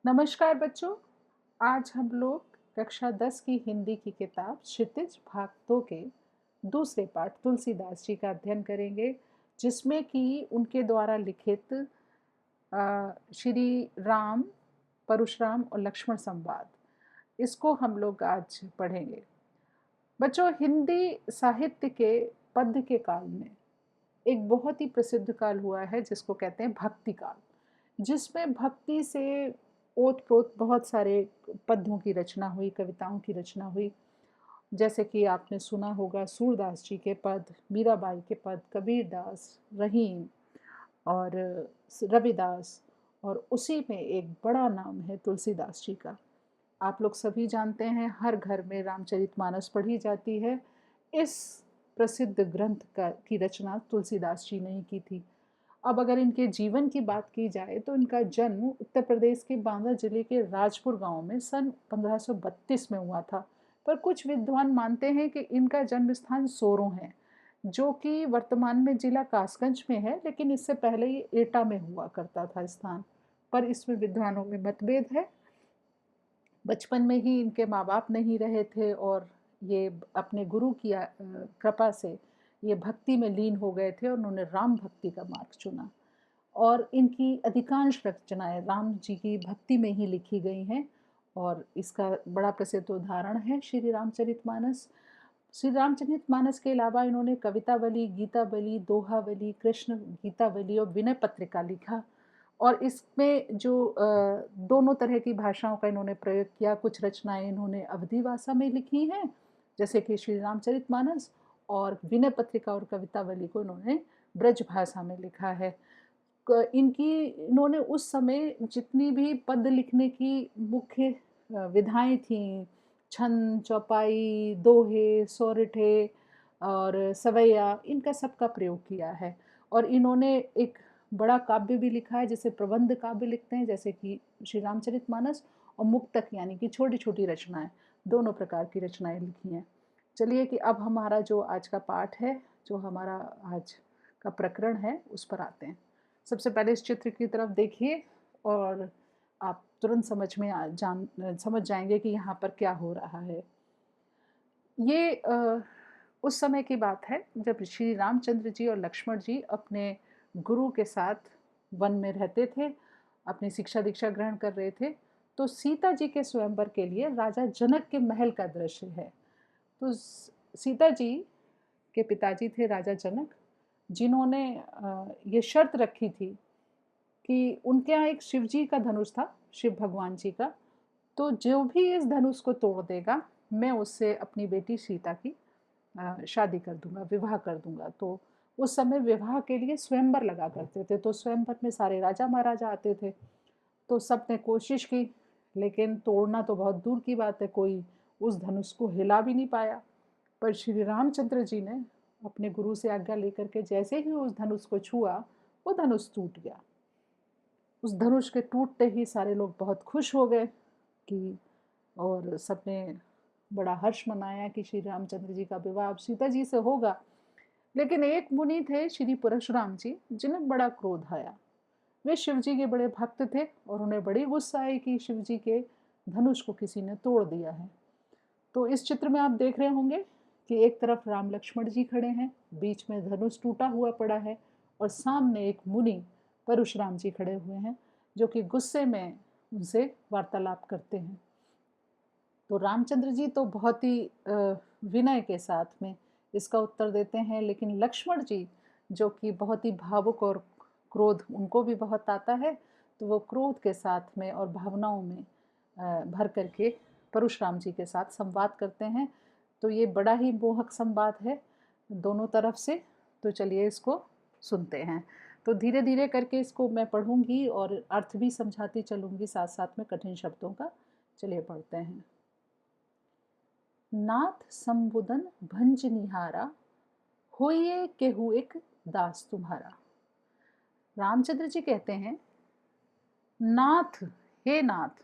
नमस्कार बच्चों। आज हम लोग कक्षा 10 की हिंदी की किताब क्षितिज भाग 2 के दूसरे पाठ तुलसीदास जी का अध्ययन करेंगे, जिसमें कि उनके द्वारा लिखित श्री राम, परशुराम और लक्ष्मण संवाद, इसको हम लोग आज पढ़ेंगे। बच्चों, हिंदी साहित्य के पद्य के काल में एक बहुत ही प्रसिद्ध काल हुआ है जिसको कहते हैं भक्ति काल, जिसमें भक्ति से ओत-प्रोत बहुत सारे पद्यों की रचना हुई, कविताओं की रचना हुई। जैसे कि आपने सुना होगा सूरदास जी के पद, मीराबाई के पद, कबीरदास, रहीम और रविदास, और उसी में एक बड़ा नाम है तुलसीदास जी का। आप लोग सभी जानते हैं, हर घर में रामचरितमानस पढ़ी जाती है। इस प्रसिद्ध ग्रंथ का की रचना तुलसीदास जी ने ही की थी। अब अगर इनके जीवन की बात की जाए तो इनका जन्म उत्तर प्रदेश के बांदा जिले के राजपुर गांव में सन 1532 में हुआ था। पर कुछ विद्वान मानते हैं कि इनका जन्म स्थान सोरों है, जो कि वर्तमान में जिला कासगंज में है, लेकिन इससे पहले ये एटा में हुआ करता था स्थान। पर इसमें विद्वानों में मतभेद है। बचपन में ही इनके माँ-बाप नहीं रहे थे और ये अपने गुरु की कृपा से ये भक्ति में लीन हो गए थे और उन्होंने राम भक्ति का मार्ग चुना। और इनकी अधिकांश रचनाएँ राम जी की भक्ति में ही लिखी गई हैं और इसका बड़ा प्रसिद्ध उदाहरण है श्री रामचरितमानस। श्री रामचरितमानस के अलावा इन्होंने कवितावली, गीतावली, दोहावली, कृष्ण गीतावली और विनय पत्रिका लिखा। और इसमें जो दोनों तरह की भाषाओं का इन्होंने प्रयोग किया। कुछ रचनाएँ इन्होंने अवधी भाषा में लिखी हैं, जैसे कि श्री रामचरितमानस, और विनय पत्रिका और कवितावली को इन्होंने ब्रज भाषा में लिखा है। इन्होंने उस समय जितनी भी पद लिखने की मुख्य विधाएँ थीं, छंद, चौपाई, दोहे, सोरठे और सवैया, इनका सबका प्रयोग किया है। और इन्होंने एक बड़ा काव्य भी लिखा है जिसे प्रबंध काव्य लिखते हैं, जैसे कि श्री रामचरितमानस, और मुक्तक यानी कि छोटी-छोटी रचनाएँ, दोनों प्रकार की रचनाएँ लिखी हैं। चलिए कि अब हमारा जो आज का पाठ है, जो हमारा आज का प्रकरण है, उस पर आते हैं। सबसे पहले इस चित्र की तरफ देखिए और आप तुरंत समझ जाएँगे कि यहाँ पर क्या हो रहा है। ये उस समय की बात है जब श्री रामचंद्र जी और लक्ष्मण जी अपने गुरु के साथ वन में रहते थे, अपनी शिक्षा दीक्षा ग्रहण कर रहे थे। तो सीता जी के स्वयंवर के लिए राजा जनक के महल का दृश्य है। तो सीता जी के पिताजी थे राजा जनक, जिन्होंने ये शर्त रखी थी कि उनके यहाँ एक शिव जी का धनुष था, शिव भगवान जी का। तो जो भी इस धनुष को तोड़ देगा, मैं उससे अपनी बेटी सीता की शादी कर दूंगा, विवाह कर दूंगा। तो उस समय विवाह के लिए स्वयंवर लगा करते थे, तो स्वयंवर में सारे राजा महाराजा आते थे। तो सबने कोशिश की, लेकिन तोड़ना तो बहुत दूर की बात है, कोई उस धनुष को हिला भी नहीं पाया। पर श्री रामचंद्र जी ने अपने गुरु से आज्ञा लेकर के जैसे ही उस धनुष को छुआ, वो धनुष टूट गया। उस धनुष के टूटते ही सारे लोग बहुत खुश हो गए कि, और सबने बड़ा हर्ष मनाया कि श्री रामचंद्र जी का विवाह अब सीता जी से होगा। लेकिन एक मुनि थे श्री परशुराम जी, जिन्हें बड़ा क्रोध आया। वे शिव जी के बड़े भक्त थे और उन्हें बड़ी गुस्सा आई कि शिव जी के धनुष को किसी ने तोड़ दिया है। तो इस चित्र में आप देख रहे होंगे कि एक तरफ राम लक्ष्मण जी खड़े हैं, बीच में धनुष टूटा हुआ पड़ा है, और सामने एक मुनि परशुराम जी खड़े हुए हैं, जो कि गुस्से में उनसे वार्तालाप करते हैं। तो रामचंद्र जी तो बहुत ही विनय के साथ में इसका उत्तर देते हैं, लेकिन लक्ष्मण जी, जो कि बहुत ही भावुक और क्रोध उनको भी बहुत आता है, तो वो क्रोध के साथ में और भावनाओं में भर करके परशुराम जी के साथ संवाद करते हैं। तो ये बड़ा ही मोहक संवाद है दोनों तरफ से। तो चलिए इसको सुनते हैं। तो धीरे-धीरे करके इसको मैं पढ़ूँगी और अर्थ भी समझाती चलूँगी साथ-साथ में कठिन शब्दों का। चलिए पढ़ते हैं। नाथ संबुदन भंज निहारा, होइए केहू एक दास तुम्हारा। रामचंद्र जी कहते हैं, नाथ, हे नाथ,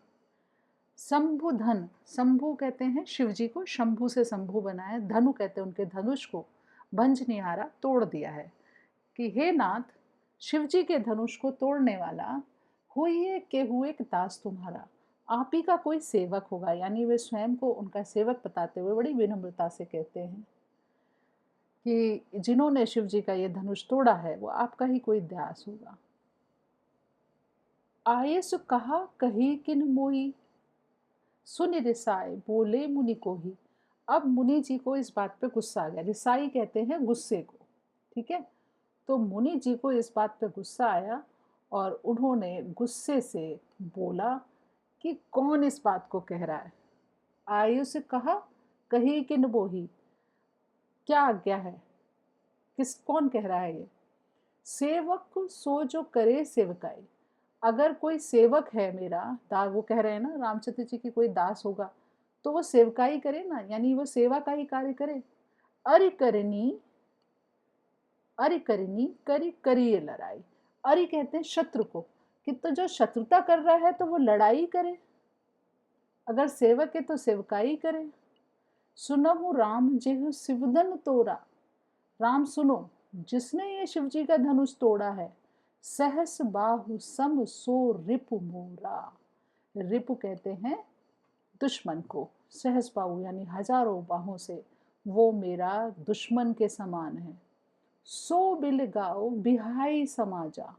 शंभु धन, शंभु कहते हैं शिव जी को, शंभु से शंभु बनाया, धनु कहते हैं उनके धनुष को, भंज निहारा तोड़ दिया है। कि हे नाथ, शिव जी के धनुष को तोड़ने वाला, होइए के हुए एक दास तुम्हारा, आप ही का कोई सेवक होगा। यानी वे स्वयं को उनका सेवक बताते हुए बड़ी विनम्रता से कहते हैं कि जिन्होंने शिव जी का ये धनुष तोड़ा है वो आपका ही कोई दास होगा। आयसु कहा कही किन मोई, सुन रिसाए बोले मुनि को ही। अब मुनि जी को इस बात पे गुस्सा आ गया। रिसाई कहते हैं गुस्से को, ठीक है। तो मुनि जी को इस बात पे गुस्सा आया और उन्होंने गुस्से से बोला कि कौन इस बात को कह रहा है। आयुष कहा कही किन बोही, क्या आज्ञा है, किस कौन कह रहा है ये। सेवक सो जो करे सेवकाई, अगर कोई सेवक है मेरा वो कह रहे हैं ना रामचंद्र जी की कोई दास होगा तो वो सेवकाई करे ना, यानी वो सेवा का ही कार्य करे। अरि करनी, अरि करनी करी करिए लड़ाई। अरि कहते हैं शत्रु को, कि तो जो शत्रुता कर रहा है तो वो लड़ाई करे, अगर सेवक है तो सेवकाई करे। सुनहु राम जेहु शिवधन तोड़ा, राम सुनो जिसने ये शिव जी का धनुष तोड़ा है। सहस बाहु सम सो रिपु मोरा, रिपु कहते हैं दुश्मन को, सहस बाहु यानी हजारों बाहों से वो मेरा दुश्मन के समान है। सो बिलगाओ बिहाई समाजा,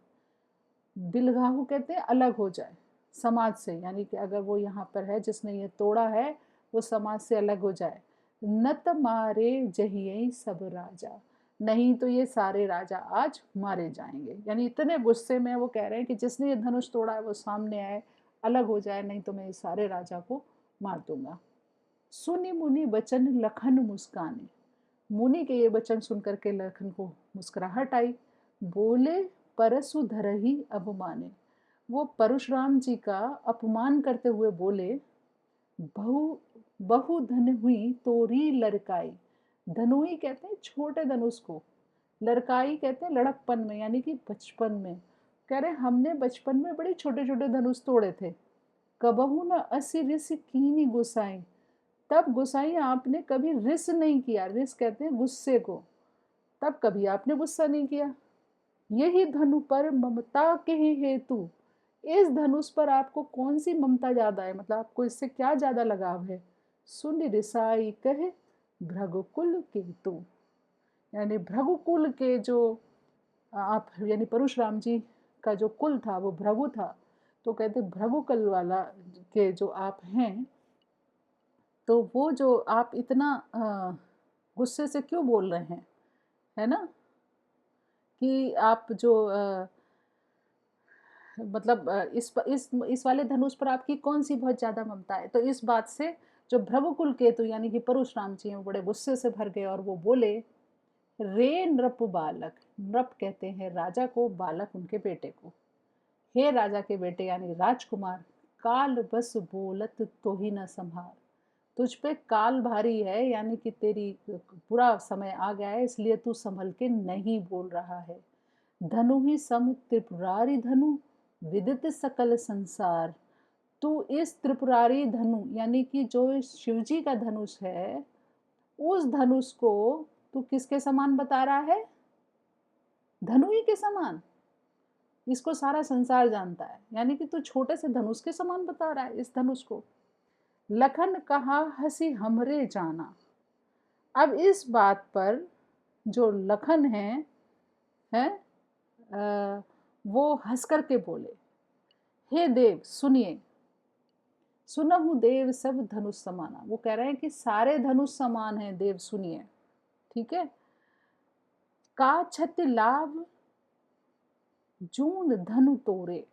बिलगाहु कहते हैं अलग हो जाए समाज से, यानी कि अगर वो यहाँ पर है जिसने ये तोड़ा है वो समाज से अलग हो जाए। नत मारे जहिए सब राजा, नहीं तो ये सारे राजा आज मारे जाएंगे। यानी इतने गुस्से में वो कह रहे हैं कि जिसने ये धनुष तोड़ा है वो सामने आए, अलग हो जाए, नहीं तो मैं इस सारे राजा को मार दूंगा। सुनी मुनि बचन लखन मुस्काने, मुनि के ये वचन सुनकर के लखन को मुस्कुराहट आई। बोले परसु धरही अवमाने, वो परशुराम जी का अपमान करते हुए बोले बहु बहु धन हुई तोरी लड़काई। धनुई कहते हैं छोटे धनुष को, लड़काई कहते हैं लड़कपन में, यानी कि बचपन में। कह रहे हमने बचपन में बड़े छोटे छोटे धनुष तोड़े थे। कबहू न असी रिस कीनी गुसाई, तब गुसाई आपने कभी रिस नहीं किया, रिस कहते हैं गुस्से को, तब कभी आपने गुस्सा नहीं किया। यही धनु पर ममता के ही हेतु, इस धनुष पर आपको कौन सी ममता ज्यादा है, मतलब आपको इससे क्या ज्यादा लगाव है। सुन रिसाई कहे भृगुकुल केतु, यानी भृगुकुल के जो आप यानी परशुराम जी का जो कुल था वो भृगु था, तो कहते भृगुकुल वाला के जो आप हैं, तो वो जो आप इतना गुस्से से क्यों बोल रहे हैं, है ना, कि आप जो मतलब इस वाले धनुष पर आपकी कौन सी बहुत ज्यादा ममता है। तो इस बात से जो भृगुकुल केतु यानी कि परशुराम जी हैं बड़े गुस्से से भर गए और वो बोले रे नृप बालक, नृप कहते हैं राजा को, बालक उनके बेटे को, हे राजा के बेटे यानी राजकुमार, काल बस बोलत तो ही न संभार, तुझ पे काल भारी है, यानी कि तेरी बुरा समय आ गया है इसलिए तू संभल के नहीं बोल रहा है। धनु ही सम त्रिपुरारी धनु, विदित सकल संसार, तू इस त्रिपुरारी धनु यानी कि जो शिवजी का धनुष है, उस धनुष को तू किसके समान बता रहा है, धनु ही के समान, इसको सारा संसार जानता है, यानी कि तू छोटे से धनुष के समान बता रहा है इस धनुष को। लखन कहा हंसी हमरे जाना, अब इस बात पर जो लखन है वो हंस करके बोले हे देव सुनिए, सुनहु देव सब धनुष समाना, वो कह रहे हैं कि सारे धनुष समान हैं देव सुनिए, ठीक है। का छति लाभ जून धनु तोरे,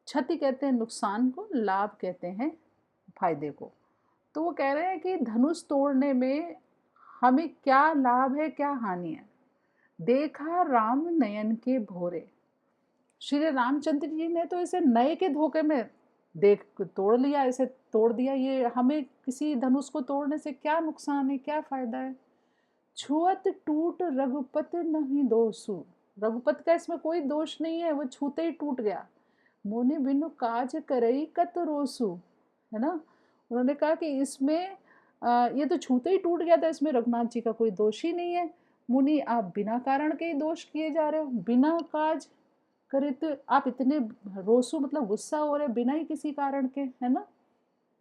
क्षति कहते हैं नुकसान को, लाभ कहते हैं फायदे को। तो वो कह रहे हैं कि धनुष तोड़ने में हमें क्या लाभ है क्या हानि है। देखा राम नयन के भोरे, श्री रामचंद्र जी ने तो इसे नए के धोखे में देख तोड़ लिया, इसे तोड़ दिया, ये हमें किसी धनुष को तोड़ने से क्या नुकसान है क्या फायदा है। छुअत टूट रघुपत नहीं दोषु, रघुपत का इसमें कोई दोष नहीं है, वो छूते ही टूट गया। मुनि बिनु काज करई कत रोसु, है ना, उन्होंने कहा कि इसमें ये तो छूते ही टूट गया था, इसमें रघुनाथ जी का कोई दोष ही नहीं है। मुनि आप बिना कारण के ही दोष किए जा रहे हो, बिना काज करे तो आप इतने रोसू मतलब गुस्सा हो रहे बिना ही किसी कारण के, है ना?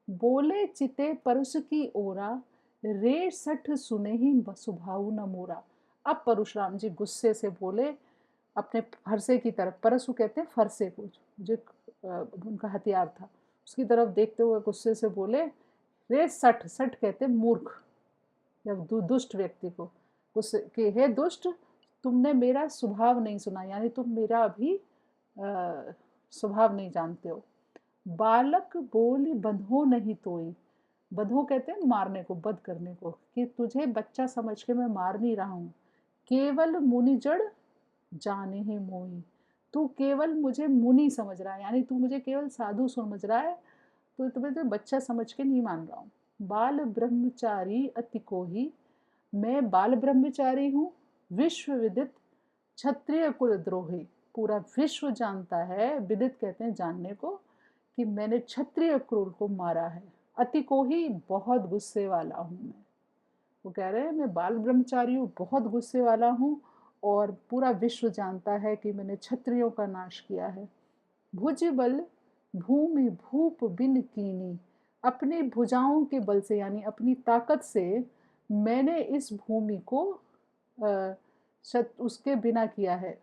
बोले चिते परसु की ओरा, रे सठ सुने ही सुभाऊ न मोरा। अब परशुराम जी गुस्से से बोले अपने फरसे की तरफ, परसु कहते हैं फरसे को, जो उनका हथियार था, उसकी तरफ देखते हुए गुस्से से बोले, रे सठ, सठ कहते हैं मूर्ख या दुष्ट व्यक्ति को, गुस्से कि हे दुष्ट, तुमने मेरा स्वभाव नहीं सुना, यानी तुम मेरा अभी स्वभाव नहीं जानते हो। बालक बोली बंधो नहीं तोई, बंधो कहते हैं मारने को, वध करने को, कि तुझे बच्चा समझ के मैं मार नहीं रहा हूँ, केवल मुनि जड़ जाने ही मोही, तू केवल मुझे मुनि समझ रहा है, यानी तू मुझे केवल साधु समझ रहा है, तो तुम्हें तो बच्चा समझ के नहीं मान रहा हूँ। बाल ब्रह्मचारी अति कोही, मैं बाल ब्रह्मचारी हूँ, विश्व विदित क्षत्रिय कुल द्रोही, पूरा विश्व जानता है, विदित कहते हैं जानने को, कि मैंने क्षत्रिय कुल को मारा है। अति को ही बहुत गुस्से वाला हूँ मैं, वो कह रहे हैं मैं बाल ब्रह्मचारी हूँ, बहुत गुस्से वाला हूँ, और पूरा विश्व जानता है कि मैंने क्षत्रियों का नाश किया है। भुज बल भूमि भूप बिन कीनी, अपनी भुजाओं के बल से यानी अपनी ताकत से मैंने इस भूमि को उसके बिना किया है,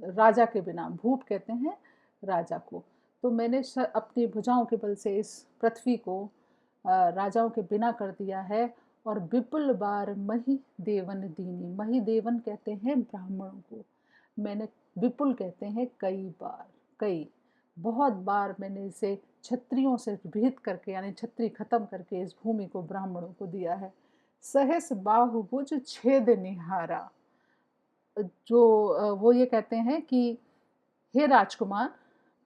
राजा के बिना, भूप कहते हैं राजा को, तो मैंने अपनी भुजाओं के बल से इस पृथ्वी को राजाओं के बिना कर दिया है। और विपुल बार मही देवन दीनी, मही देवन कहते हैं ब्राह्मणों को, मैंने विपुल कहते हैं कई बार, कई बहुत बार मैंने इसे क्षत्रियों से विहित करके यानी क्षत्रिय खत्म करके इस भूमि को ब्राह्मणों को दिया है। सहस बाहुभुज छेद निहारा, जो वो ये कहते हैं कि हे राजकुमार,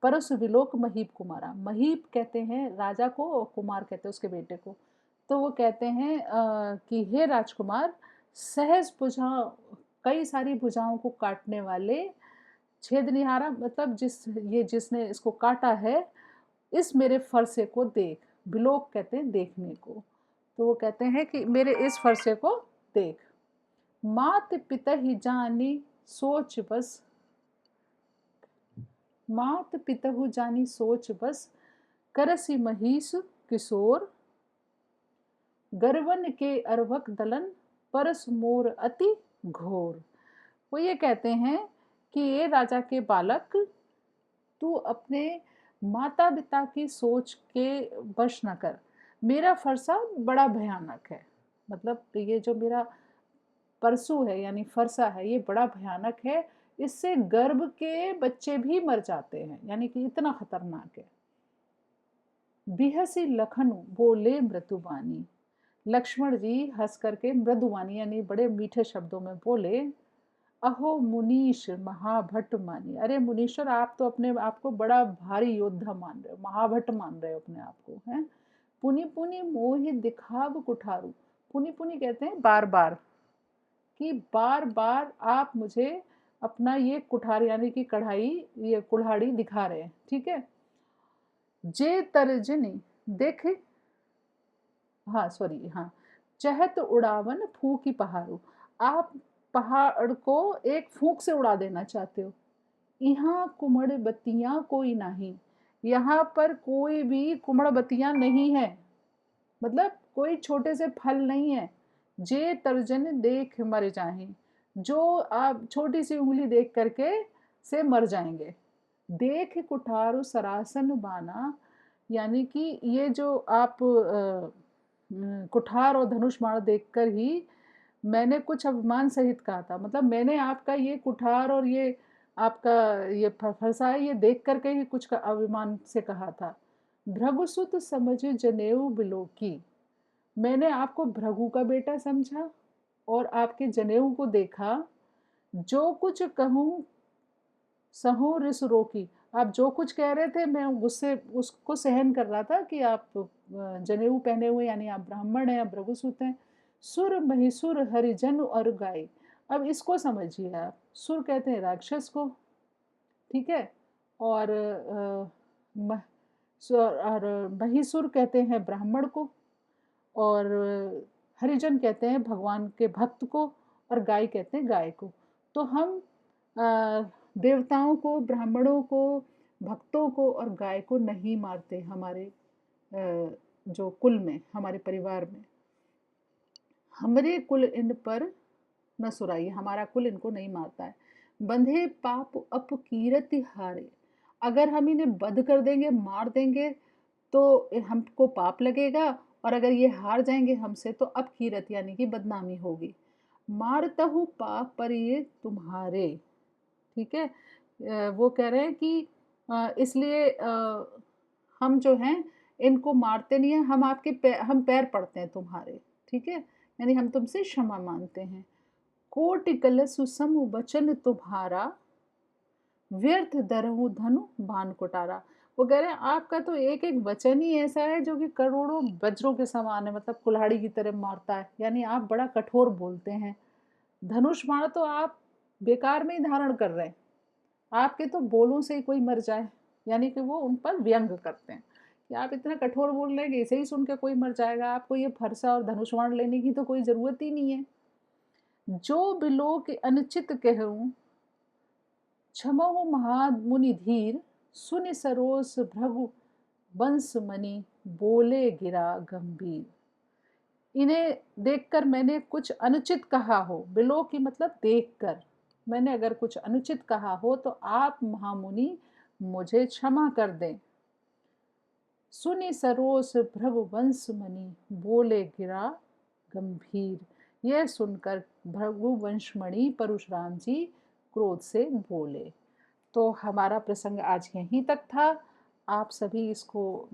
परस विलोक महीप कुमारा, महीप कहते हैं राजा को और कुमार कहते हैं उसके बेटे को, तो वो कहते हैं कि हे राजकुमार, सहज भुजा, कई सारी भुजाओं को काटने वाले, छेद निहारा मतलब जिसने इसको काटा है, इस मेरे फरसे को देख, विलोक कहते हैं देखने को, तो वो कहते हैं कि मेरे इस फरसे को देख। मात पिता ही जानी सोच बस, मात पितहु जानी सोच बस, करसी महिष किशोर, गर्वन के अर्वक दलन, परस मोर अति घोर। वो ये कहते हैं कि ये राजा के बालक, तू अपने माता पिता की सोच के वश न कर, मेरा फरसा बड़ा भयानक है, मतलब ये जो मेरा परसू है यानी फरसा है ये बड़ा भयानक है, इससे गर्भ के बच्चे भी मर जाते हैं, यानी कि इतना खतरनाक है। बिहसी लखनऊ बोले मृदुवानी, लक्ष्मण जी हंस करके मृदुवानी यानी बड़े मीठे शब्दों में बोले, अहो मुनीश महाभट्ट मानी, अरे मुनीश्वर आप तो अपने आप को बड़ा भारी योद्धा मान रहे हो, महाभट्ट मान रहे हो अपने आप को, हैं? पुनि पुनि मोहि दिखाव कुठारू, पुनि पुनि कहते हैं बार बार, कि बार बार आप मुझे अपना ये कुठार यानी कि कढ़ाई, ये कुल्हाड़ी दिखा रहे हैं, ठीक है। जे तर्जनी देख, हाँ सॉरी, हाँ, चहत उड़ावन फूकी पहाड़ू, आप पहाड़ को एक फूंक से उड़ा देना चाहते हो। यहाँ कुमड़ बत्तियां कोई नहीं, यहाँ पर कोई भी कुमड़ बत्तियां नहीं है, मतलब कोई छोटे से फल नहीं है। जे तर्जन देख मर जाएं, जो आप छोटी सी उंगली देख करके से मर जाएंगे। देख कुठारो सरासन बाना, यानी कि ये जो आप कुठार और धनुष बाण देखकर ही मैंने कुछ अभिमान सहित कहा था, मतलब मैंने आपका ये कुठार और ये आपका ये फरसा है ये देख करके ही कुछ का अभिमान से कहा था। भृगुसुत समझ जनेऊ बिलोकी, मैंने आपको भृगु का बेटा समझा और आपके जनेऊ को देखा, जो कुछ कहूँ सहूँ रिस रोकी, आप जो कुछ कह रहे थे मैं गुस्से उसको सहन कर रहा था कि आप जनेऊ पहने हुए यानी आप ब्राह्मण हैं, आप भृगुसुत हैं। सुर महिसुर हरिजन और गाय, अब इसको समझिए आप, सुर कहते हैं राक्षस को, ठीक है, और महिसुर कहते हैं ब्राह्मण को, और हरिजन कहते हैं भगवान के भक्त को, और गाय कहते हैं गाय को। तो हम देवताओं को, ब्राह्मणों को, भक्तों को और गाय को नहीं मारते हमारे जो कुल में, हमारे परिवार में। हमरे कुल इन पर न सुराई, हमारा कुल इनको नहीं मारता है। बंधे पाप अपकीरति हारे, अगर हम इन्हें वध कर देंगे, मार देंगे तो हमको पाप लगेगा, और अगर ये हार जाएंगे हमसे तो अपकीरत यानी कि बदनामी होगी। मारतहु पाप पर ये तुम्हारे, ठीक है। वो कह रहे हैं कि इसलिए हम जो हैं इनको मारते नहीं हैं, हम हम पैर पड़ते हैं तुम्हारे, ठीक है। यानी हम तुमसे क्षमा मांगते हैं। कोटि कलश सुसम वचन तुम्हारा, व्यर्थ दरहु धनु बाण कुटारा। वो कह रहे हैं आपका तो एक एक वचन ही ऐसा है जो कि करोड़ों वज्रों के समान है, मतलब कुल्हाड़ी की तरह मारता है, यानी आप बड़ा कठोर बोलते हैं। धनुष बाण तो आप बेकार में ही धारण कर रहे हैं, आपके तो बोलों से ही कोई मर जाए, यानी कि वो उन पर व्यंग करते हैं कि आप इतना कठोर बोल रहे हैं कि इसे ही सुन के कोई मर जाएगा, आपको ये फरसा और धनुष बाण लेने की तो कोई ज़रूरत ही नहीं है। जो बिलो के अनुचित कहूँ, क्षमहु महामुनि धीर, सुनि सरोस भृगु वंश मणि, बोले गिरा गंभीर। इन्हें देखकर मैंने कुछ अनुचित कहा हो, बिलो की मतलब देखकर, मैंने अगर कुछ अनुचित कहा हो तो आप महामुनि मुझे क्षमा कर दें। सुनि सरोस भृगु वंश मणि, बोले गिरा गंभीर। यह सुनकर भृगु वंशमणि परशुराम जी क्रोध से बोले। तो हमारा प्रसंग आज यहीं तक था। आप सभी इसको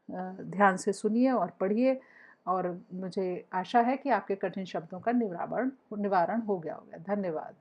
ध्यान से सुनिए और पढ़िए, और मुझे आशा है कि आपके कठिन शब्दों का निवारण हो गया होगा। धन्यवाद।